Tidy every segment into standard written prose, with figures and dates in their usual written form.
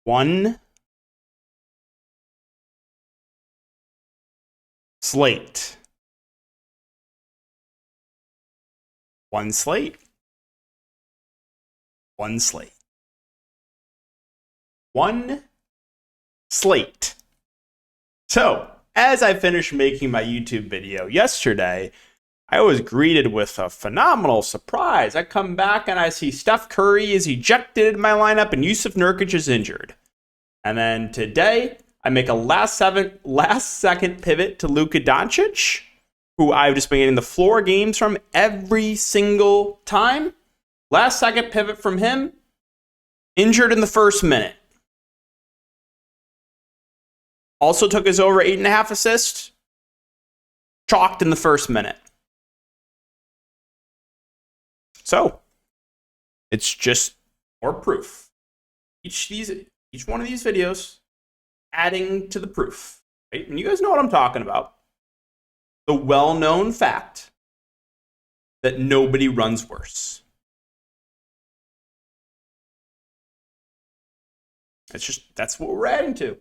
One slate. One slate. One slate. One slate. So, as I finished making my YouTube video yesterday, I was greeted with a phenomenal surprise. I come back and I see Steph Curry is ejected in my lineup and Yusuf Nurkic is injured. And then today, I make a last second pivot to Luka Doncic, who I've just been getting the floor games from every single time. Last second pivot from him, injured in the first minute. Also took his over 8.5 assists, chalked in the first minute. So, it's just more proof. Each one of these videos adding to the proof. Right? And you guys know what I'm talking about. The well-known fact that nobody runs worse. That's what we're adding to.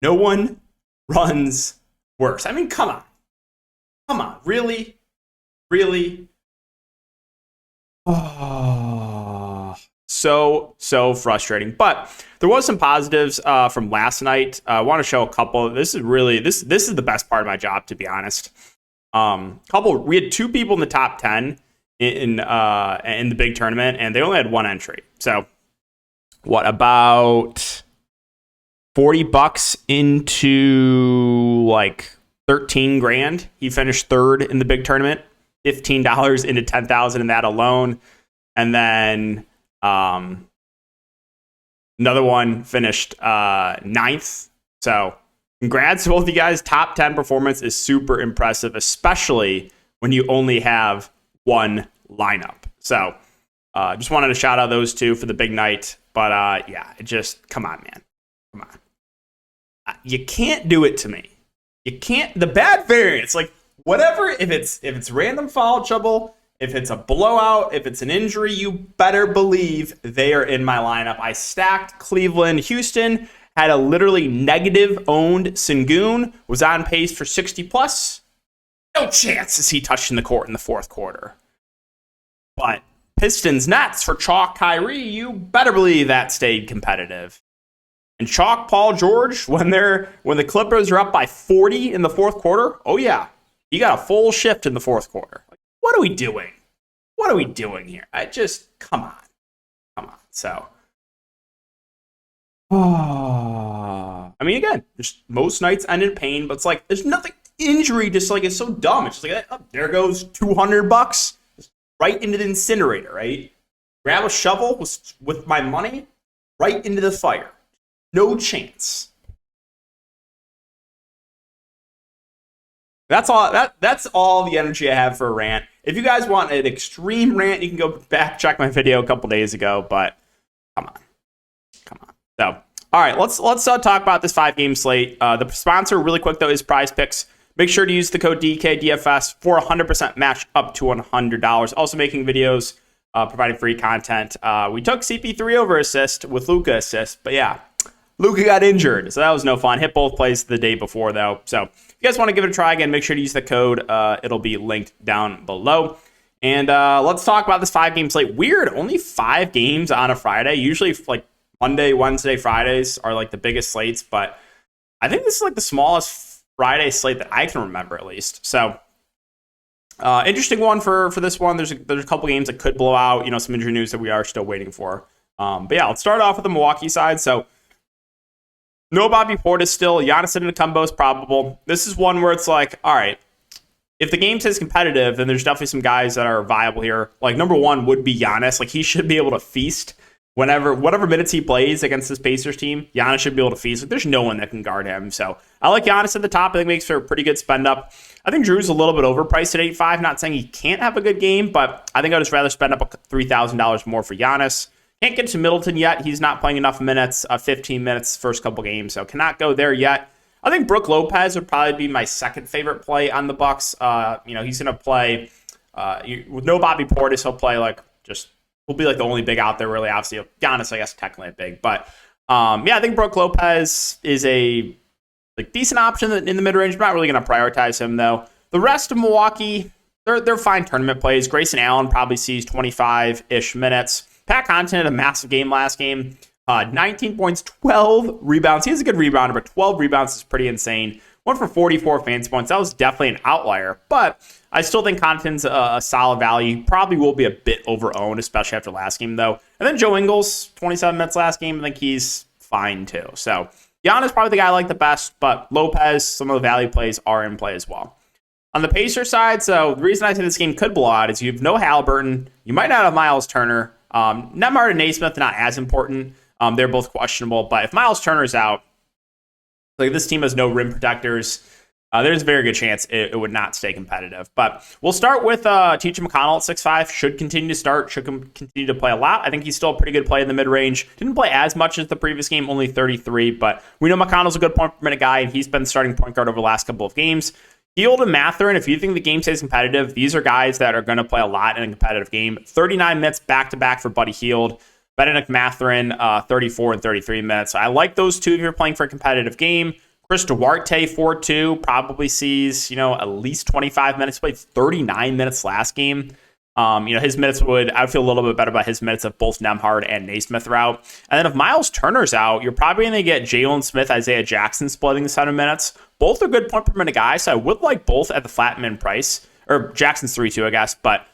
No one runs worse. I mean, come on. Come on. Really? Really? Oh, so frustrating. But there was some positives from last night. I want to show a couple. This is the best part of my job, to be honest. We had 2 people in the top 10 in the big tournament, and they only had 1 entry. So, what about $40 into like 13 grand? He finished 3rd in the big tournament. $15 into 10,000 in that alone. And then another one finished 9th. So congrats to both of you guys. Top 10 performance is super impressive, especially when you only have 1 lineup. So just wanted to shout out those 2 for the big night. But come on, man. Come on. You can't do it to me. You can't. The bad variance, like, whatever, if it's random foul trouble, if it's a blowout, if it's an injury, you better believe they are in my lineup. I stacked Cleveland. Houston had a literally negative owned Sengun, was on pace for 60 plus. No chance is he touching the court in the 4th quarter. But Pistons Nets for chalk Kyrie, you better believe that stayed competitive. And chalk Paul George when the Clippers are up by 40 in the 4th quarter. Oh yeah. You got a full shift in the 4th quarter. Like, what are we doing? What are we doing here? Come on. So, I mean, again, just most nights end in pain, but it's like, there's nothing, injury just like, it's so dumb. It's just like, oh, there goes $200 right into the incinerator, right? Grab a shovel with my money right into the fire. No chance. That's all the energy I have for a rant. If you guys want an extreme rant, you can go back, check my video a couple days ago, but come on. So, all right, let's talk about this 5-game slate. The sponsor, really quick, though, is Prize Picks. Make sure to use the code DKDFS for a 100% match up to $100. Also making videos, providing free content. We took CP3 over assist with Luka assist, but yeah, Luka got injured, so that was no fun. Hit both plays the day before, though. So if you guys want to give it a try again, make sure to use the code. It'll be linked down below. And let's talk about this 5-game slate. Weird, only 5 games on a Friday. Usually, like, Monday, Wednesday, Fridays are, like, the biggest slates. But I think this is, like, the smallest Friday slate that I can remember, at least. So, interesting one for this one. There's a couple games that could blow out. You know, some injury news that we are still waiting for. But, yeah, let's start off with the Milwaukee side. So, no Bobby Portis still. Giannis Antetokounmpo is probable. This is one where it's like, all right, if the game stays competitive, then there's definitely some guys that are viable here. Like, number one would be Giannis. Like, he should be able to feast whatever minutes he plays against this Pacers team, Giannis should be able to feast. Like, there's no one that can guard him. So I like Giannis at the top. I think makes for a pretty good spend up. I think Drew's a little bit overpriced at 8.5. Not saying he can't have a good game, but I think I'd just rather spend up $3,000 more for Giannis. Can't get to Middleton yet. He's not playing enough minutes, 15 minutes first couple games, so cannot go there yet. I think Brook Lopez would probably be my second favorite play on the Bucks. He's going to play with no Bobby Portis. He'll be like the only big out there, really. Obviously, Giannis, I guess, technically big. But I think Brook Lopez is a decent option in the mid-range. I'm not really going to prioritize him, though. The rest of Milwaukee, they're fine tournament plays. Grayson Allen probably sees 25-ish minutes. Pat Connaughton had a massive game last game. 19 points, 12 rebounds. He is a good rebounder, but 12 rebounds is pretty insane. Went for 44 fantasy points. That was definitely an outlier, but I still think Connaughton's a solid value. Probably will be a bit over-owned, especially after last game, though. And then Joe Ingles, 27 minutes last game. I think he's fine, too. So Giannis probably the guy I like the best, but Lopez, some of the value plays are in play as well. On the Pacers side, so the reason I think this game could blow out is you have no Halliburton. You might not have Miles Turner. Nembhard and Naismith not as important. They're both questionable, but if Miles Turner's out, this team has no rim protectors. There's a very good chance it would not stay competitive. But we'll start with T.J. McConnell at 6'5". Should continue to start. Should continue to play a lot. I think he's still a pretty good play in the mid-range. Didn't play as much as the previous game, only 33. But we know McConnell's a good point per minute guy, and he's been starting point guard over the last couple of games. Hield and Mathurin, if you think the game stays competitive, these are guys that are going to play a lot in a competitive game. 39 minutes back-to-back for Buddy Hield. Benedict Mathurin, 34 and 33 minutes. So I like those two if you're playing for a competitive game. Chris Duarte, 4-2, probably sees, at least 25 minutes. He played 39 minutes last game. His minutes I would feel a little bit better about his minutes if both Nembhard and Naismith are out. And then if Miles Turner's out, you're probably going to get Jalen Smith, Isaiah Jackson splitting the 7 minutes. Both are good point per minute guys, so I would like both at the flat min price. Or Jackson's 3-2, I guess, but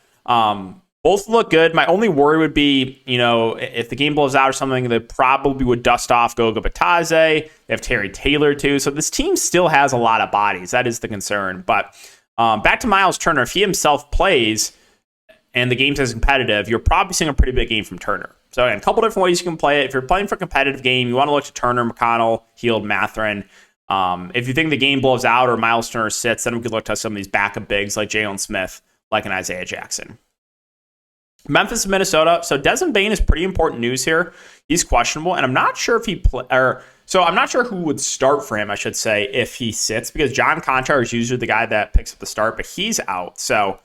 both look good. My only worry would be, if the game blows out or something, they probably would dust off Goga Batadze. They have Terry Taylor, too. So this team still has a lot of bodies. That is the concern. But back to Miles Turner, if he himself plays and the game stays competitive, you're probably seeing a pretty big game from Turner. So again, a couple different ways you can play it. If you're playing for a competitive game, you want to look to Turner, McConnell, Hield, Mathurin. If you think the game blows out or Miles Turner sits, then we could look to some of these backup bigs like Jalen Smith, like an Isaiah Jackson. Memphis and Minnesota. So Desmond Bane is pretty important news here. He's questionable, and I'm not sure if I'm not sure who would start for him, I should say, if he sits, because John Conchar is usually the guy that picks up the start, but he's out. So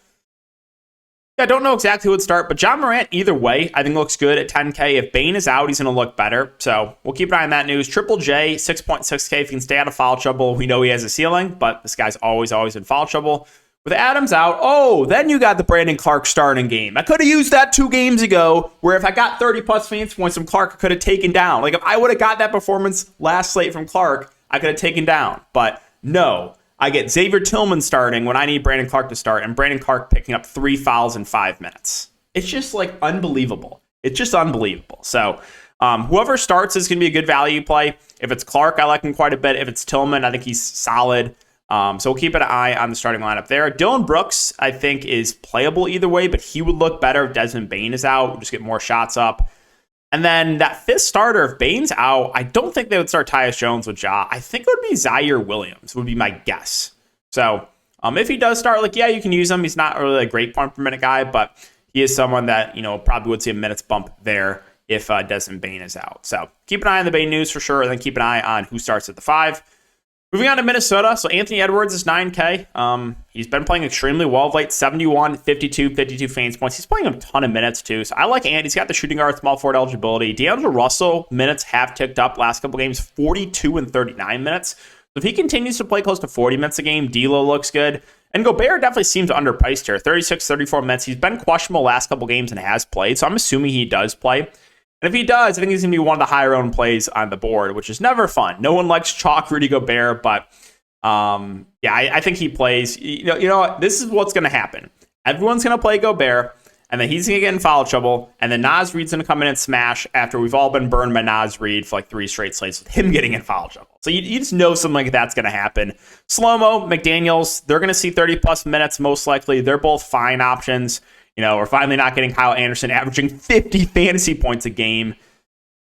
I don't know exactly who would start, but John Morant, either way, I think looks good at 10K. If Bane is out, he's going to look better. So we'll keep an eye on that news. Triple J, 6.6K. If he can stay out of foul trouble, we know he has a ceiling, but this guy's always in foul trouble. With Adams out, then you got the Brandon Clark starting game. I could have used that 2 games ago, where if I got 30-plus fantasy points from Clark, I could have taken down. If I would have got that performance last slate from Clark, I could have taken down. But no, I get Xavier Tillman starting when I need Brandon Clark to start, and Brandon Clark picking up 3 fouls in 5 minutes. It's just, unbelievable. It's just unbelievable. So whoever starts is going to be a good value play. If it's Clark, I like him quite a bit. If it's Tillman, I think he's solid. So we'll keep an eye on the starting lineup there. Dylan Brooks, I think, is playable either way, but he would look better if Desmond Bane is out. We'll just get more shots up. And then that 5th starter, if Bane's out, I don't think they would start Tyus Jones with Ja. I think it would be Zaire Williams, would be my guess. So if he does start, you can use him. He's not really a great point per minute guy, but he is someone that, probably would see a minutes bump there if Desmond Bane is out. So keep an eye on the Bane news for sure, and then keep an eye on who starts at the 5. Moving on to Minnesota, so Anthony Edwards is 9K. He's been playing extremely well of late, 71, 52 fantasy points. He's playing a ton of minutes, too. So I like Ant. He's got the shooting guard, small forward eligibility. D'Angelo Russell minutes have ticked up last couple games, 42 and 39 minutes. So if he continues to play close to 40 minutes a game, D'Lo looks good. And Gobert definitely seems underpriced here, 36, 34 minutes. He's been questionable last couple games and has played, so I'm assuming he does play. And if he does, I think he's going to be one of the higher owned plays on the board, which is never fun. No one likes chalk Rudy Gobert, but I think he plays. You know what? This is what's going to happen. Everyone's going to play Gobert, and then he's going to get in foul trouble, and then Naz Reid's going to come in and smash after we've all been burned by Naz Reid for 3 straight slates with him getting in foul trouble. So you just know something like that's going to happen. Slow-mo, McDaniels, they're going to see 30-plus minutes most likely. They're both fine options. We're finally not getting Kyle Anderson averaging 50 fantasy points a game.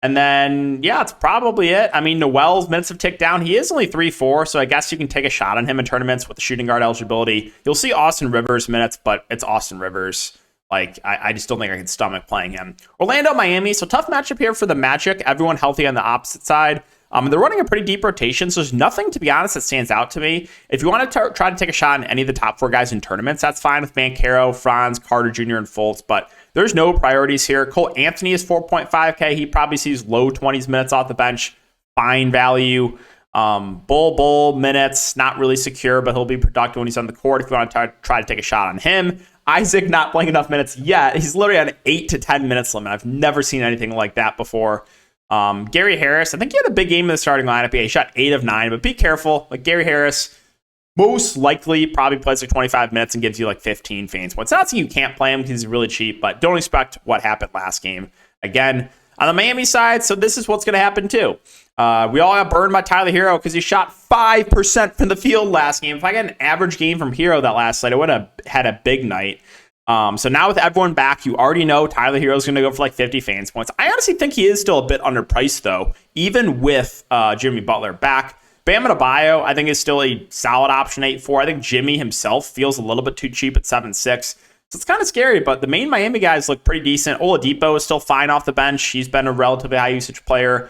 And then, yeah, that's probably it. I mean, Noel's minutes have ticked down. He is only 3-4, so I guess you can take a shot on him in tournaments with the shooting guard eligibility. You'll see Austin Rivers minutes, but it's Austin Rivers. Like, I just don't think I can stomach playing him. Orlando, Miami. So tough matchup here for the Magic. Everyone healthy on the opposite side. They're running a pretty deep rotation, so there's nothing, to be honest, that stands out to me. If you want to try to take a shot on any of the top 4 guys in tournaments, that's fine with Banchero, Franz, Carter Jr., and Fultz, but there's no priorities here. Cole Anthony is 4.5K. He probably sees low 20s minutes off the bench. Fine value. Bull minutes, not really secure, but he'll be productive when he's on the court if you want to try to take a shot on him. Isaac not playing enough minutes yet. He's literally on an 8 to 10 minutes limit. I've never seen anything like that before. Gary Harris, I think he had a big game in the starting lineup. Yeah, he shot 8 of 9, but be careful. Like, Gary Harris most likely probably plays like 25 minutes and gives you like 15 fantasy points. Not saying you can't play him because he's really cheap, but don't expect what happened last game. Again, on the Miami side, so this is what's going to happen too. We all got burned by Tyler Hero because he shot 5% from the field last game. If I got an average game from Hero that last night, I would have had a big night. So now with everyone back, you already know Tyler Hero's going to go for like 50 fantasy points. I honestly think he is still a bit underpriced, though, even with Jimmy Butler back. Bam Adebayo, I think, is still a solid option 8-4. I think Jimmy himself feels a little bit too cheap at 7-6. So it's kind of scary, but the main Miami guys look pretty decent. Oladipo is still fine off the bench. He's been a relatively high usage player.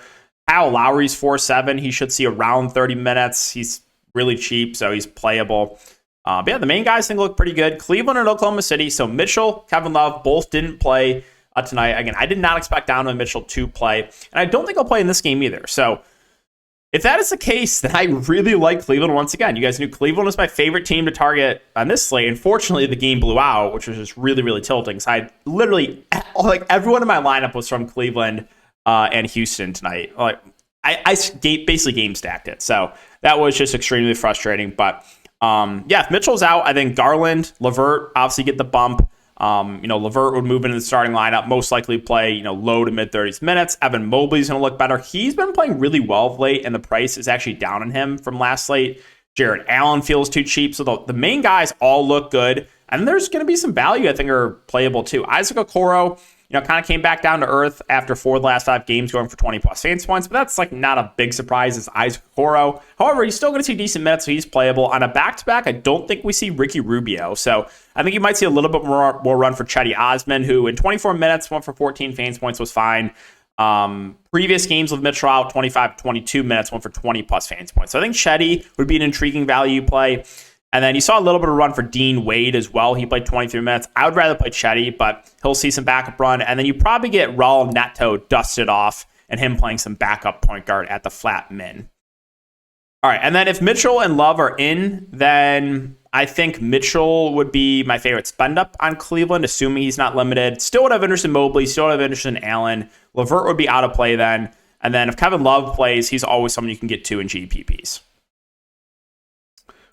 Kyle Lowry's 4-7. He should see around 30 minutes. He's really cheap, so he's playable. But yeah, the main guys think look pretty good. Cleveland and Oklahoma City. So Mitchell, Kevin Love, both didn't play tonight. Again, I did not expect Donovan Mitchell to play, and I don't think he'll play in this game either. So if that is the case, then I really like Cleveland once again. You guys knew Cleveland was my favorite team to target on this slate. Unfortunately, the game blew out, which was just really, really tilting. So I literally, like, everyone in my lineup was from Cleveland and Houston tonight. Like, I basically game stacked it. So that was just extremely frustrating. But yeah, if Mitchell's out, I think Garland, LeVert obviously get the bump. LeVert would move into the starting lineup, most likely play, low to mid 30s minutes. Evan Mobley's going to look better. He's been playing really well of late, and the price is actually down on him from last slate. Jared Allen feels too cheap. So the main guys all look good. And there's going to be some value, I think, are playable too. Isaac Okoro, kind of came back down to earth after 4 of the last 5 games going for 20 plus fantasy points, but that's like not a big surprise. It's Isaac Okoro. However, he's still going to see decent minutes, so he's playable. On a back-to-back, I don't think we see Ricky Rubio. So I think you might see a little bit more run for Chetty Osman, who in 24 minutes went for 14 fantasy points, was fine. Previous games with Mitchell out, 25-22 minutes, went for 20 plus fantasy points. So I think Chetty would be an intriguing value play. And then you saw a little bit of run for Dean Wade as well. He played 23 minutes. I would rather play Chetty, but he'll see some backup run. And then you probably get Raul Neto dusted off and him playing some backup point guard at the flat min. All right, and then if Mitchell and Love are in, then I think Mitchell would be my favorite spend up on Cleveland, assuming he's not limited. Still would have interest in Mobley, still would have interest in Allen. LeVert would be out of play then. And then if Kevin Love plays, he's always someone you can get to in GPPs.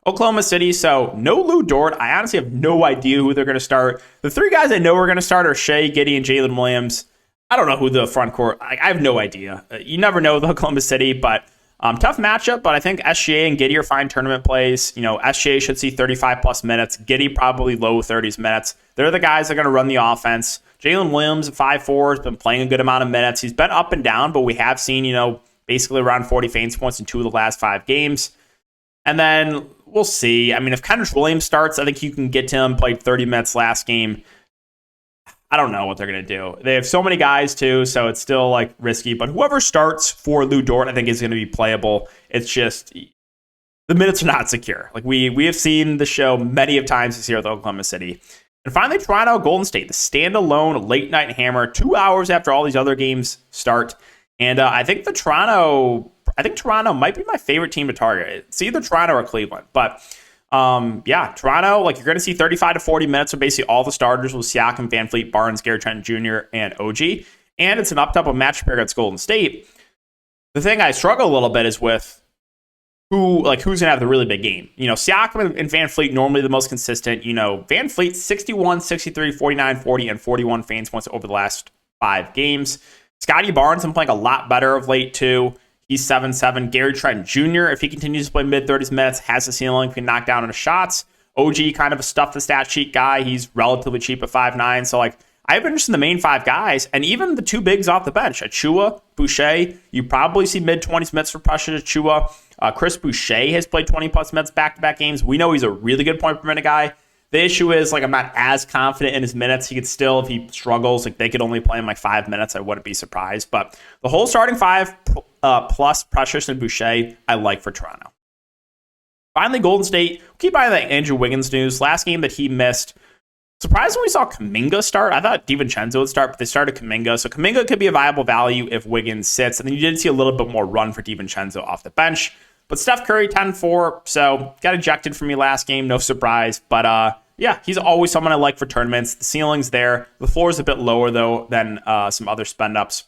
Oklahoma City, so no Lou Dort. I honestly have no idea who they're going to start. The 3 guys I know are going to start are Shea, Giddey, and Jalen Williams. I don't know who the front court, I have no idea. You never know with Oklahoma City, but tough matchup, but I think SGA and Giddey are fine tournament plays. SGA should see 35 plus minutes. Giddey probably low 30s minutes. They're the guys that are going to run the offense. Jalen Williams at 5'4", has been playing a good amount of minutes. He's been up and down, but we have seen, basically around 40 fantasy points in 2 of the last 5 games. And then we'll see. I mean, if Kenrich Williams starts, I think you can get to him. Played 30 minutes last game. I don't know what they're going to do. They have so many guys, too, so it's still, risky. But whoever starts for Lou Dort, I think, is going to be playable. It's just the minutes are not secure. We have seen the show many of times this year with Oklahoma City. And finally, Toronto, Golden State, the standalone late-night hammer, 2 hours after all these other games start. And I think Toronto might be my favorite team to target. It's either Toronto or Cleveland. But yeah, Toronto, you're going to see 35 to 40 minutes of basically all the starters with Siakam, Van Fleet, Barnes, Gary Trent Jr., and OG. And it's an up-tempo match pair against Golden State. The thing I struggle a little bit is with who's going to have the really big game. Siakam and Van Fleet normally the most consistent. Van Fleet 61, 63, 49, 40, and 41 fantasy points over the last 5 games. Scotty Barnes been playing a lot better of late, too. He's 7-7. Gary Trent Jr., if he continues to play mid-30s minutes, has the ceiling, can knock down on the shots. OG kind of a stuff the stat sheet guy. He's relatively cheap at 5'9". So like I have interest in the main 5 guys, and even the 2 bigs off the bench. Achua, Boucher, you probably see mid-20s minutes for Precious Achua. Chris Boucher has played 20-plus minutes back-to-back games. We know he's a really good point-per-minute guy. The issue is, like, I'm not as confident in his minutes. He could still, if he struggles, like, they could only play him, like, 5 minutes. I wouldn't be surprised. But the whole starting 5 plus Precious and Boucher, I like for Toronto. Finally, Golden State. Keep eyeing that Andrew Wiggins news. Last game that he missed. Surprised when we saw Kuminga start. I thought DiVincenzo would start, but they started Kuminga. So Kuminga could be a viable value if Wiggins sits. And then you did see a little bit more run for DiVincenzo off the bench. But Steph Curry, 10-4, so got ejected from me last game, no surprise. But yeah, he's always someone I like for tournaments. The ceiling's there. The floor is a bit lower, though, than some other spend-ups.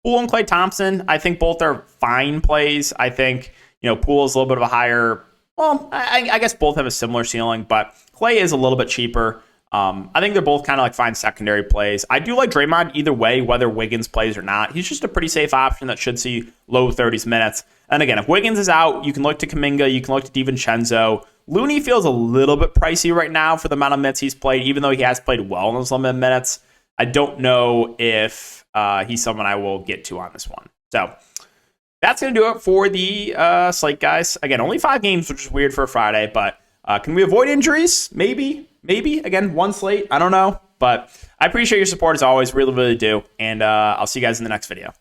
Poole and Klay Thompson, I think both are fine plays. I think, Poole is a little bit of a higher, well, I guess both have a similar ceiling, but Klay is a little bit cheaper. I think they're both kind of like fine secondary plays. I do like Draymond either way, whether Wiggins plays or not. He's just a pretty safe option that should see low 30s minutes. And again, if Wiggins is out, you can look to Kuminga, you can look to DiVincenzo. Looney feels a little bit pricey right now for the amount of minutes he's played, even though he has played well in those limited minutes. I don't know if he's someone I will get to on this one. So that's going to do it for the slate, guys. Again, only 5 games, which is weird for a Friday, but can we avoid injuries? Maybe. Again, 1 slate. I don't know. But I appreciate your support as always. Really, really do. And I'll see you guys in the next video.